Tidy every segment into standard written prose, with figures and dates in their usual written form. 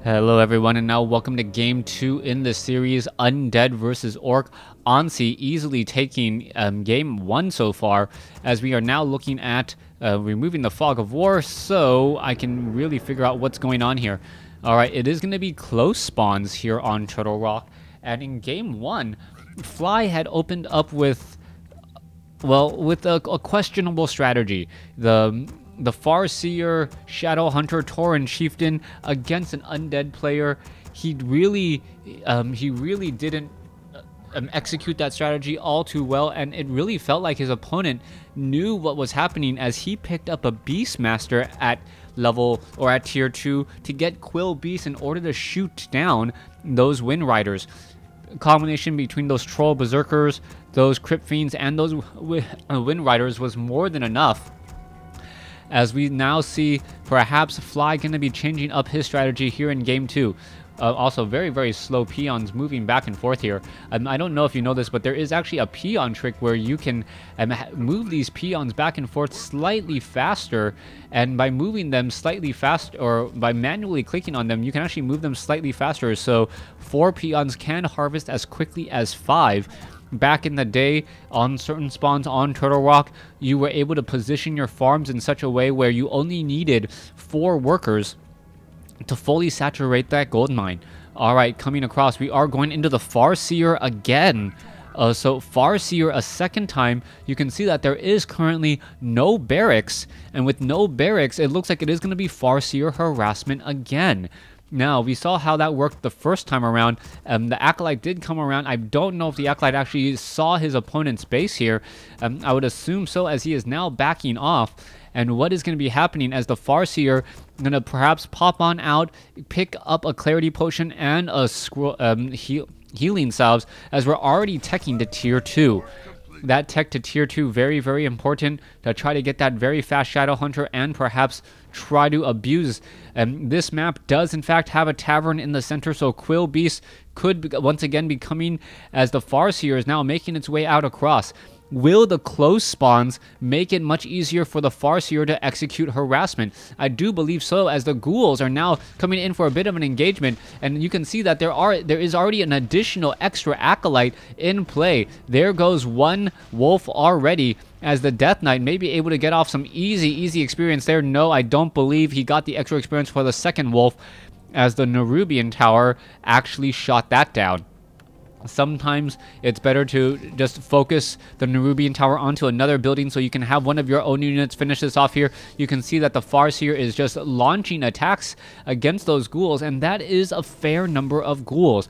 Hello everyone, and now welcome to game 2 in the series, Undead versus Orc. Anxi easily taking game 1 so far, as we are now looking at removing the fog of war, so I can really figure out what's going on here. Alright, it is going to be close spawns here on Turtle Rock, and in game 1, Fly had opened up with, well, with a questionable strategy. The Farseer, Shadow Hunter, Tauren Chieftain against an Undead player. He really didn't execute that strategy all too well, and it really felt like his opponent knew what was happening as he picked up a Beastmaster at level or at tier 2 to get Quill Beast in order to shoot down those Wind Riders. A combination between those Troll Berserkers, those Crypt Fiends, and those Wind Riders was more than enough. As we now see perhaps Fly going to be changing up his strategy here in game 2. Also very slow peons moving back and forth here. I don't know if you know this, but there is actually a peon trick where you can move these peons back and forth slightly faster, and by moving them slightly faster, or by manually clicking on them, you can actually move them slightly faster, so 4 peons can harvest as quickly as 5. Back in the day, on certain spawns on Turtle Rock, you were able to position your farms in such a way where you only needed 4 workers to fully saturate that gold mine. Alright, coming across, we are going into the Farseer again. So Farseer a second time, you can see that there is currently no barracks, and with no barracks, it looks like it is going to be Farseer harassment again. Now, we saw how that worked the first time around. The Acolyte did come around. I don't know if the Acolyte actually saw his opponent's base here. I would assume so, as he is now backing off. And what is going to be happening as the Farseer going to perhaps pop on out, pick up a Clarity Potion and a Healing Salves, as we're already teching to tier 2. That tech to tier 2, very important to try to get that very fast Shadow Hunter and perhaps try to abuse. This map does in fact have a tavern in the center, so Quill Beast could once again be coming as the Farseer is now making its way out across. Will the close spawns make it much easier for the Farseer to execute harassment? I do believe so, as the ghouls are now coming in for a bit of an engagement, and you can see that there is already an additional extra Acolyte in play. There goes one wolf already, as the Death Knight may be able to get off some easy experience there. No, I don't believe he got the extra experience for the second wolf, as the Nerubian Tower actually shot that down. Sometimes it's better to just focus the Nerubian Tower onto another building so you can have one of your own units finish this off here. You can see that the Farseer is just launching attacks against those ghouls, and that is a fair number of ghouls.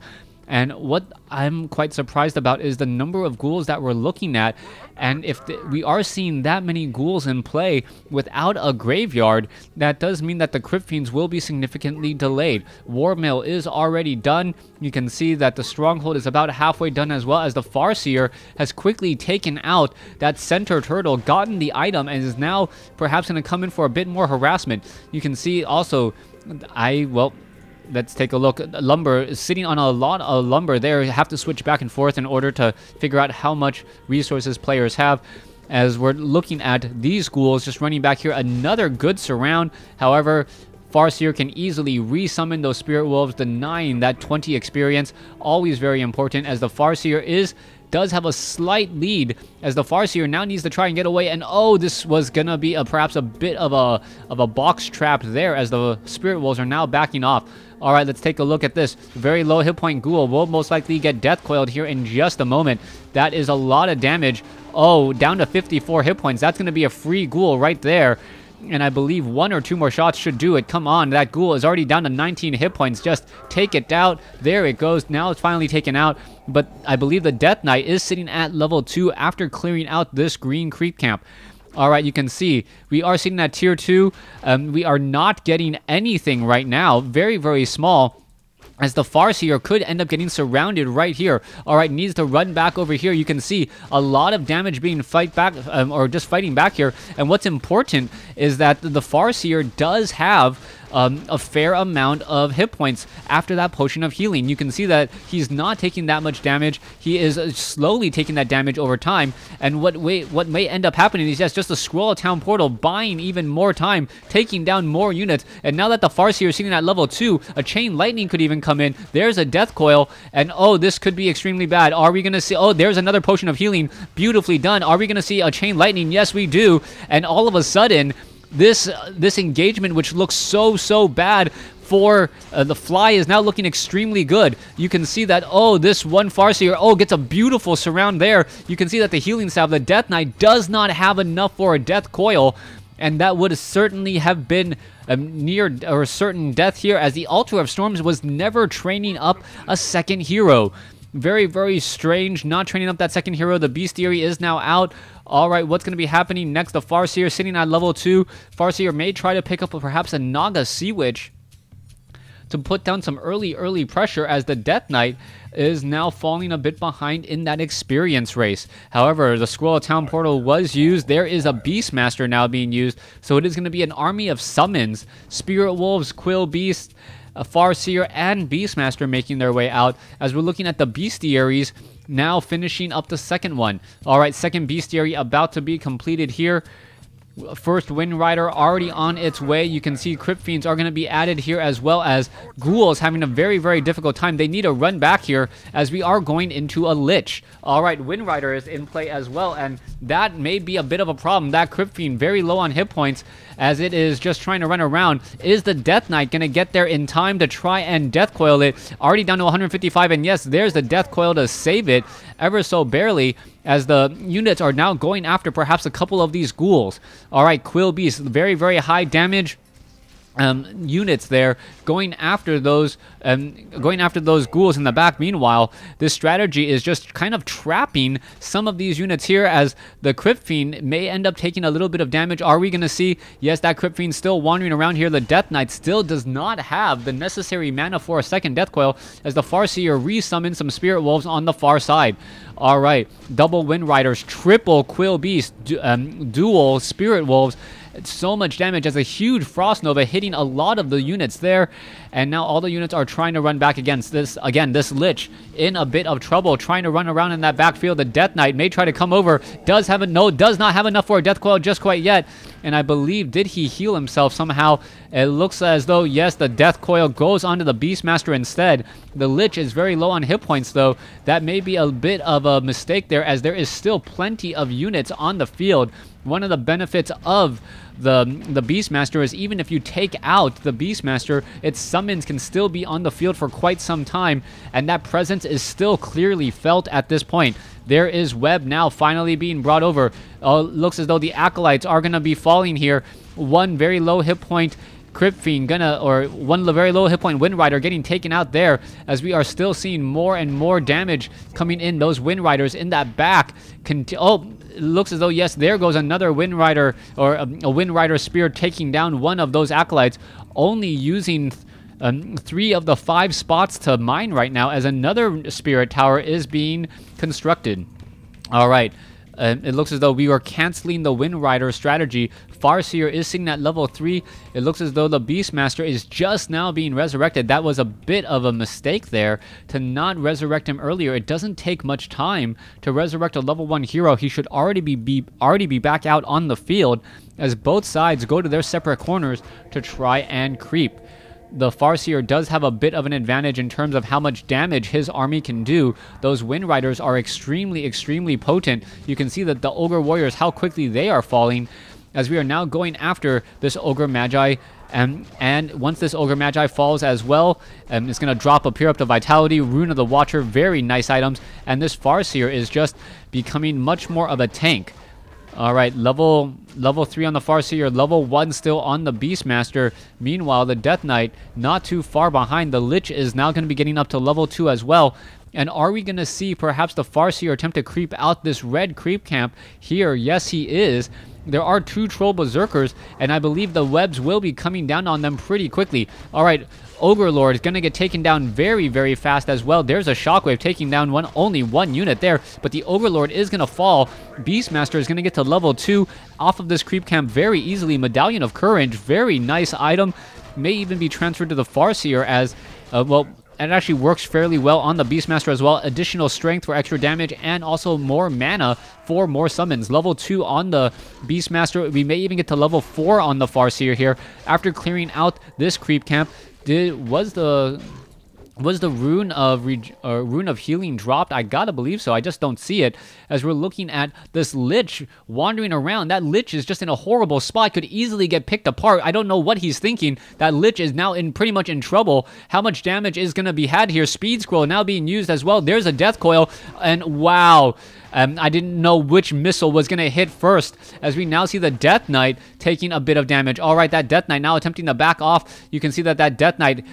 And what I'm quite surprised about is the number of ghouls that we're looking at. And if we are seeing that many ghouls in play without a graveyard, that does mean that the Crypt Fiends will be significantly delayed. War Mill is already done. You can see that the Stronghold is about halfway done, as well as the Farseer has quickly taken out that center turtle, gotten the item, and is now perhaps going to come in for a bit more harassment. You can see also, let's take a look. Lumber is sitting on a lot of lumber there. You have to switch back and forth in order to figure out how much resources players have. As we're looking at these ghouls just running back here, another good surround. However, Farseer can easily resummon those Spirit Wolves, denying that 20 experience. Always very important, as the Farseer does have a slight lead, as the Farseer now needs to try and get away. And oh, this was gonna be perhaps a bit of a box trap there, as the Spirit Wolves are now backing off. Alright, let's take a look at this. Very low hit point ghoul will most likely get death coiled here in just a moment. That is a lot of damage. Oh, down to 54 hit points. That's gonna be a free ghoul right there. And I believe 1 or 2 more shots should do it. Come on, that ghoul is already down to 19 hit points. Just take it out. There it goes. Now it's finally taken out. But I believe the Death Knight is sitting at level 2 after clearing out this green creep camp. Alright, you can see we are sitting at tier 2. We are not getting anything right now. Very small, as the Farseer could end up getting surrounded right here. Alright, needs to run back over here. You can see a lot of damage being fighting back here. And what's important is that the Farseer does have a fair amount of hit points after that potion of healing. You can see that he's not taking that much damage. He is slowly taking that damage over time, and what may end up happening is just a Scroll of Town portal buying even more time, taking down more units. And now that the Farseer is sitting at level 2, a Chain Lightning could even come in. There's a Death Coil, and oh, this could be extremely bad. Are we gonna see? Oh, there's another potion of healing, beautifully done. Are we gonna see a Chain Lightning? Yes, we do. And all of a sudden, this engagement, which looks so bad for the Fly, is now looking extremely good. You can see that, oh, this one Farseer, oh, gets a beautiful surround there. You can see that the Healing Salve, the Death Knight, does not have enough for a Death Coil, and that would certainly have been near or certain death here, as the Altar of Storms was never training up a second hero. Very strange, not training up that second hero. The Bestiary is now out. Alright, what's going to be happening next? The Farseer sitting at level 2. Farseer may try to pick up perhaps a Naga Sea Witch to put down some early pressure, as the Death Knight is now falling a bit behind in that experience race. However, the Scroll of Town portal was used. There is a Beastmaster now being used, so it is going to be an army of summons. Spirit Wolves, Quill Beast, a Farseer, and Beastmaster making their way out, as we're looking at the Bestiaries now finishing up the second one. Alright, second Bestiary about to be completed here. First Wind Rider already on its way. You can see Crypt Fiends are going to be added here, as well as Ghouls having a very difficult time. They need to run back here, as we are going into a Lich. Alright, Wind Rider is in play as well, and that may be a bit of a problem. That Crypt Fiend very low on hit points, as it is just trying to run around. Is the Death Knight going to get there in time to try and Death Coil it? Already down to 155, and yes, there's the Death Coil to save it, ever so barely, as the units are now going after perhaps a couple of these Ghouls. Alright, Quill Beast, very high damage units there, going after those Ghouls in the back. Meanwhile, this strategy is just kind of trapping some of these units here, as the Crypt Fiend may end up taking a little bit of damage. Are we going to see? Yes, that Crypt Fiend still wandering around here. The Death Knight still does not have the necessary mana for a second Death Coil, as the Farseer resummons some Spirit Wolves on the far side. Alright, double Wind Riders, triple Quill Beast, dual Spirit Wolves. So much damage, as a huge Frost Nova hitting a lot of the units there, and now all the units are trying to run back against this. Again, this Lich in a bit of trouble, trying to run around in that backfield. The Death Knight may try to come over, does not have enough for a Death Coil just quite yet, and I believe, did he heal himself somehow? It looks as though, yes, the Death Coil goes onto the Beastmaster instead. The Lich is very low on hit points, though. That may be a bit of a mistake there, as there is still plenty of units on the field. One of the benefits of the Beastmaster is, even if you take out the Beastmaster, its summons can still be on the field for quite some time, and that presence is still clearly felt at this point. There is Web now finally being brought over. Looks as though the Acolytes are going to be falling here. One very low hit point Crypt Fiend one very low hit point Wind Rider getting taken out there, as we are still seeing more and more damage coming in. Those Wind Riders in that back. It looks as though, yes, there goes another Wind Rider, or a Wind Rider Spear, taking down one of those Acolytes, only using 3 of the 5 spots to mine right now, as another Spirit Tower is being constructed. Alright. It looks as though we are canceling the Wind Rider strategy. Farseer is sitting at level 3. It looks as though the Beastmaster is just now being resurrected. That was a bit of a mistake there, to not resurrect him earlier. It doesn't take much time to resurrect a level 1 hero. He should already be back out on the field, as both sides go to their separate corners to try and creep. The Farseer does have a bit of an advantage in terms of how much damage his army can do. Those Wind Riders are extremely potent. You can see that the Ogre Warriors, how quickly they are falling, as we are now going after this Ogre Magi. And once this Ogre Magi falls as well, it's going to drop a Pure Up to Vitality, Rune of the Watcher, very nice items. And this Farseer is just becoming much more of a tank. Alright, level 3 on the Farseer, level 1 still on the Beastmaster. Meanwhile, the Death Knight not too far behind. The Lich is now going to be getting up to level 2 as well. And are we going to see perhaps the Farseer attempt to creep out this red creep camp here? Yes, he is. There are 2 Troll Berserkers, and I believe the webs will be coming down on them pretty quickly. Alright, Ogre Lord is going to get taken down very fast as well. There's a Shockwave taking down only one unit there, but the Ogre Lord is going to fall. Beastmaster is going to get to level 2 off of this creep camp very easily. Medallion of Courage, very nice item. may even be transferred to the Farseer as, well, it actually works fairly well on the Beastmaster as well. Additional strength for extra damage and also more mana for more summons. Level 2 on the Beastmaster. We may even get to level 4 on the Farseer here after clearing out this creep camp. Was the rune of healing dropped? I gotta believe so. I just don't see it. As we're looking at this Lich wandering around, that Lich is just in a horrible spot. Could easily get picked apart. I don't know what he's thinking. That Lich is now pretty much in trouble. How much damage is gonna be had here? Speed Scroll now being used as well. There's a Death Coil, and wow. I didn't know which missile was going to hit first, as we now see the Death Knight taking a bit of damage. All right, that Death Knight now attempting to back off. You can see that Death Knight,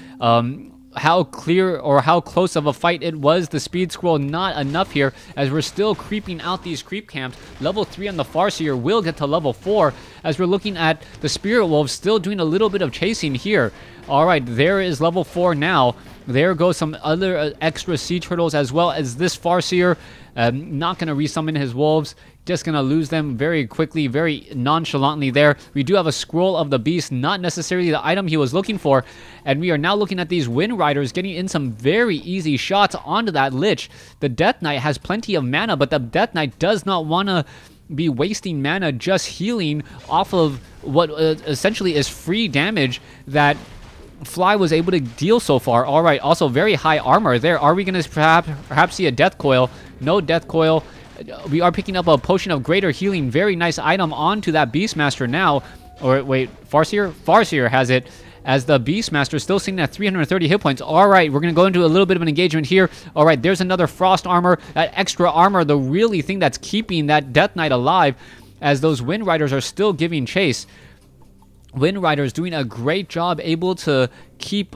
how clear or how close of a fight it was. The Speed Scroll not enough here, as we're still creeping out these creep camps. Level 3 on the Farseer will get to level 4, as we're looking at the Spirit Wolves still doing a little bit of chasing here. All right, there is level 4 now. There goes some other extra sea turtles, as well as this Farseer. Not going to resummon his wolves. Just going to lose them very quickly, very nonchalantly there. We do have a Scroll of the Beast, not necessarily the item he was looking for. And we are now looking at these Wind Riders getting in some very easy shots onto that Lich. The Death Knight has plenty of mana, but the Death Knight does not want to be wasting mana just healing off of what essentially is free damage that Fly was able to deal so far. All right, also very high armor there. Are we going to perhaps see a Death Coil? No Death Coil. We are picking up a Potion of Greater Healing. Very nice item onto that Beastmaster now. Or wait, Farseer? Farseer has it, as the Beastmaster still sitting at 330 hit points. All right, we're going to go into a little bit of an engagement here. All right, there's another Frost Armor. That extra armor, the really thing that's keeping that Death Knight alive, as those Wind Riders are still giving chase. Wind Riders doing a great job, able to keep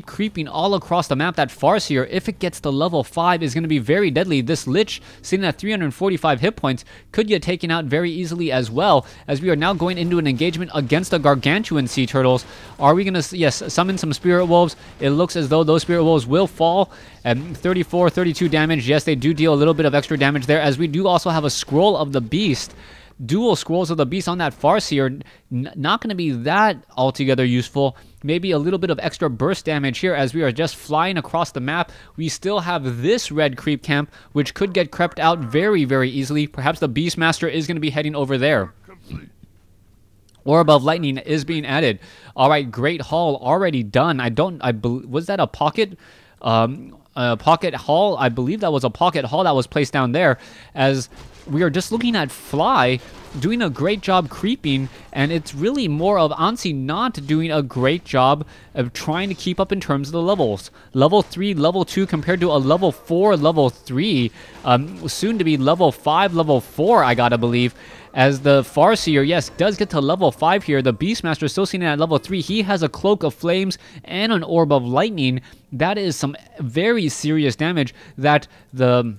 creeping all across the map. That Farseer, if it gets to level 5, is going to be very deadly. This Lich, sitting at 345 hit points, could get taken out very easily as well, as we are now going into an engagement against the Gargantuan Sea Turtles. Are we going to, yes, summon some Spirit Wolves? It looks as though those Spirit Wolves will fall. 34, 32 damage. Yes, they do deal a little bit of extra damage there, as we do also have a Scroll of the Beast. Dual Scrolls of the Beast on that Farseer, not going to be that altogether useful. Maybe a little bit of extra burst damage here, as we are just flying across the map. We still have this red creep camp, which could get crept out very, very easily. Perhaps the Beastmaster is going to be heading over there. Orb of Lightning is being added. All right, Great Hall already done. Was that a pocket? Pocket Hall? I believe that was a Pocket Hall that was placed down there, as we are just looking at Fly doing a great job creeping, and it's really more of Anxi not doing a great job of trying to keep up in terms of the levels. Level 3, level 2 compared to a level 4, level 3, soon to be level 5, level 4, I gotta believe. As the Farseer, yes, does get to level 5 here. The Beastmaster still sitting at level 3. He has a Cloak of Flames and an Orb of Lightning. That is some very serious damage that the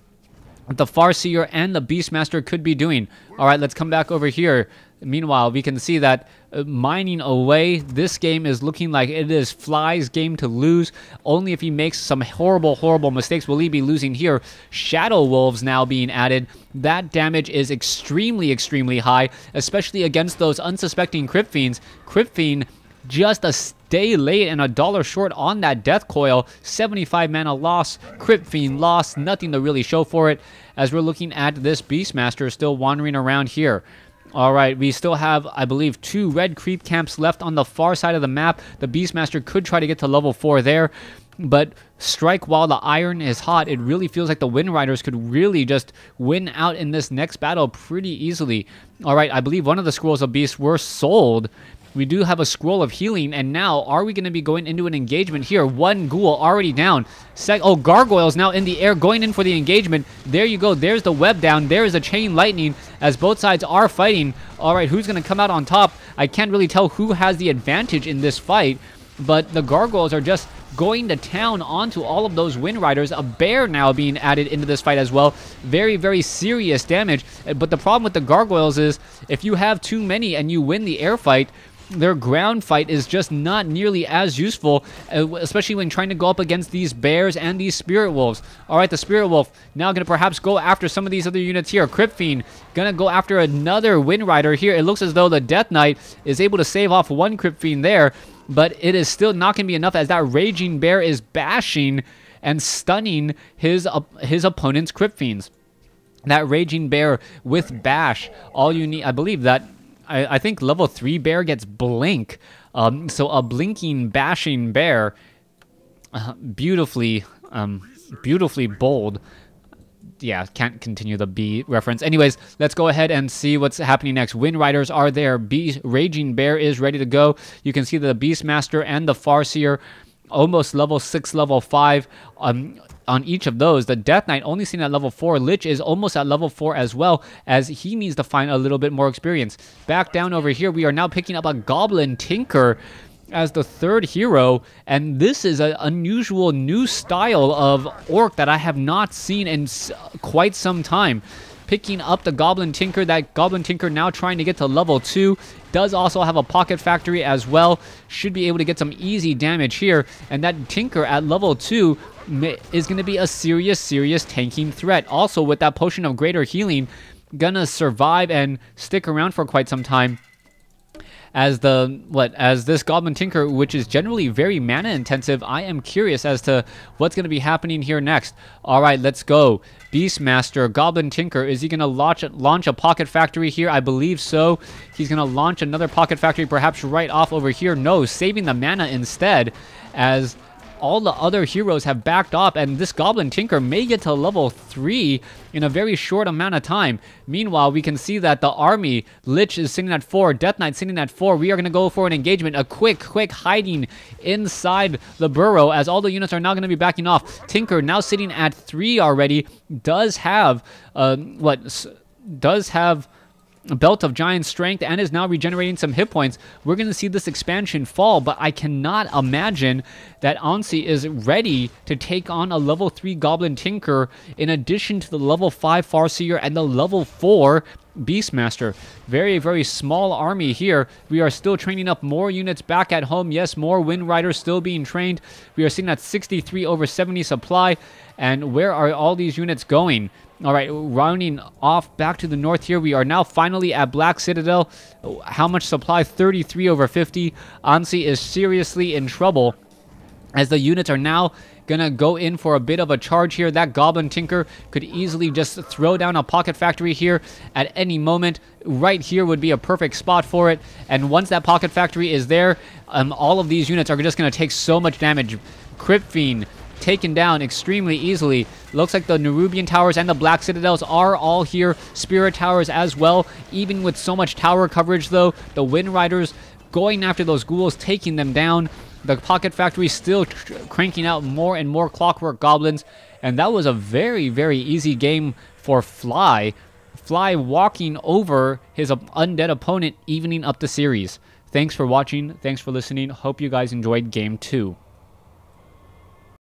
Farseer and the Beastmaster could be doing. All right, let's come back over here. Meanwhile, we can see that mining away, this game is looking like it is Fly's game to lose. Only if he makes some horrible, horrible mistakes will he be losing here. Shadow Wolves now being added. That damage is extremely, extremely high, especially against those unsuspecting Crypt Fiends. Crypt Fiend just a day late and $1 short on that Death Coil. 75 mana loss, Crypt Fiend loss, nothing to really show for it, as we're looking at this Beastmaster still wandering around here. All right, we still have, I believe, 2 red creep camps left on the far side of the map. The Beastmaster could try to get to level 4 there, but strike while the iron is hot. It really feels like the Wind Riders could really just win out in this next battle pretty easily. All right, I believe one of the Scrolls of Beast were sold. We do have a Scroll of Healing, and now are we going to be going into an engagement here? One Ghoul already down. Oh, Gargoyles now in the air going in for the engagement. There you go. There's the web down. There is a Chain Lightning, as both sides are fighting. All right, who's going to come out on top? I can't really tell who has the advantage in this fight, but the Gargoyles are just going to town onto all of those Wind Riders. A bear now being added into this fight as well. Very, very serious damage. But the problem with the Gargoyles is if you have too many and you win the air fight, their ground fight is just not nearly as useful, especially when trying to go up against these bears and these Spirit Wolves. All right, the Spirit Wolf now going to perhaps go after some of these other units here. Crypt Fiend going to go after another Wind Rider here. It looks as though the Death Knight is able to save off one Crypt Fiend there. but it is still not going to be enough as that Raging Bear is bashing and stunning his opponent's Crypt Fiends. That Raging Bear with Bash, all you need, I believe that, I think level 3 Bear gets Blink. So a blinking, bashing bear, beautifully bold. Yeah, can't continue the B reference. Anyways, let's go ahead and see what's happening next. Wind Riders are there. Raging Bear is ready to go. You can see the Beastmaster and the Farseer almost level 6, level 5 on each of those. The Death Knight only seen at level 4. Lich is almost at level 4 as well, as he needs to find a little bit more experience. Back down over here, we are now picking up a Goblin Tinker as the third hero, and this is an unusual new style of orc that I have not seen in quite some time. Picking up the Goblin Tinker, that Goblin Tinker now trying to get to level 2, does also have a Pocket Factory as well, should be able to get some easy damage here, and that Tinker at level 2 is going to be a serious tanking threat. Also with that Potion of Greater Healing, gonna survive and stick around for quite some time. As this Goblin Tinker, which is generally very mana intensive, I am curious as to what's going to be happening here next. Alright, let's go. Beastmaster, Goblin Tinker, is he going to launch a Pocket Factory here? I believe so. He's going to launch another Pocket Factory, perhaps right off over here. No, saving the mana instead, as all the other heroes have backed off, and this Goblin Tinker may get to level 3 in a very short amount of time. Meanwhile, we can see that the army, Lich is sitting at 4, Death Knight sitting at 4. We are going to go for an engagement, a quick hiding inside the burrow, as all the units are now going to be backing off. Tinker now sitting at 3 already, does have a Belt of Giant Strength and is now regenerating some hit points. We're going to see this expansion fall, but I cannot imagine that Anxi is ready to take on a level 3 Goblin Tinker in addition to the level 5 Farseer and the level 4 Beastmaster. Very small army here. We are still training up more units back at home. Yes, more Wind Riders still being trained. We are sitting at 63 over 70 supply. And where are all these units going? All right, rounding off back to the north here. We are now finally at Black Citadel. How much supply? 33 over 50. Anxi is seriously in trouble, as the units are now gonna go in for a bit of a charge here. That Goblin Tinker could easily just throw down a Pocket Factory here at any moment. Right here would be a perfect spot for it. And once that Pocket Factory is there, all of these units are just gonna take so much damage. Crypt Fiend taken down extremely easily. Looks like the Nerubian Towers and the Black Citadels are all here. Spirit Towers as well. Even with so much tower coverage though, the Wind Riders going after those ghouls, taking them down. The Pocket Factory still cranking out more and more Clockwork Goblins. And that was a very easy game for Fly. Fly walking over his undead opponent, evening up the series. Thanks for watching. Thanks for listening. Hope you guys enjoyed Game 2.